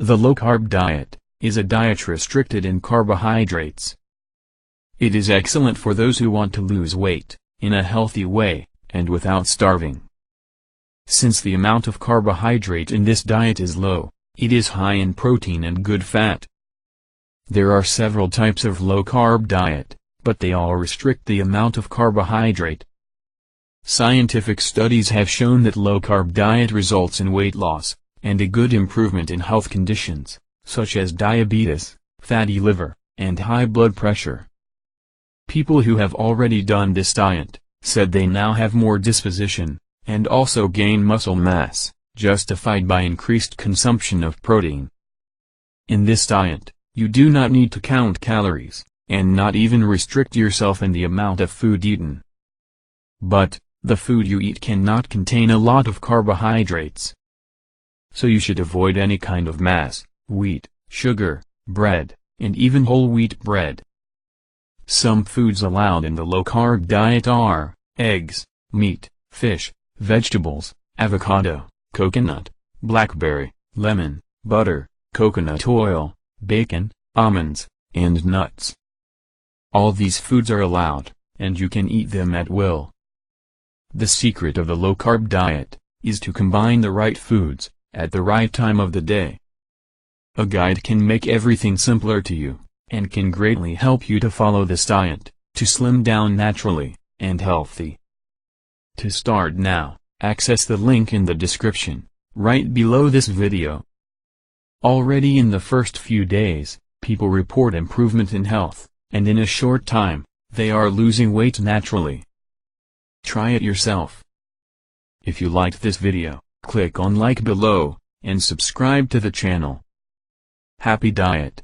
The low-carb diet is a diet restricted in carbohydrates. It is excellent for those who want to lose weight, in a healthy way, and without starving. Since the amount of carbohydrate in this diet is low, it is high in protein and good fat. There are several types of low-carb diet, but they all restrict the amount of carbohydrate. Scientific studies have shown that low-carb diet results in weight loss, and a good improvement in health conditions, such as diabetes, fatty liver, and high blood pressure. People who have already done this diet said they now have more disposition, and also gain muscle mass, justified by increased consumption of protein. In this diet, you do not need to count calories, and not even restrict yourself in the amount of food eaten. But, the food you eat cannot contain a lot of carbohydrates. So you should avoid any kind of mass, wheat, sugar, bread, and even whole wheat bread. Some foods allowed in the low-carb diet are eggs, meat, fish, vegetables, avocado, coconut, blackberry, lemon, butter, coconut oil, bacon, almonds, and nuts. All these foods are allowed, and you can eat them at will. The secret of the low-carb diet is to combine the right foods at the right time of the day. A guide can make everything simpler to you, and can greatly help you to follow this diet, to slim down naturally, and healthy. To start now, access the link in the description, right below this video. Already in the first few days, people report improvement in health, and in a short time, they are losing weight naturally. Try it yourself. If you liked this video, click on like below, and subscribe to the channel. Happy diet!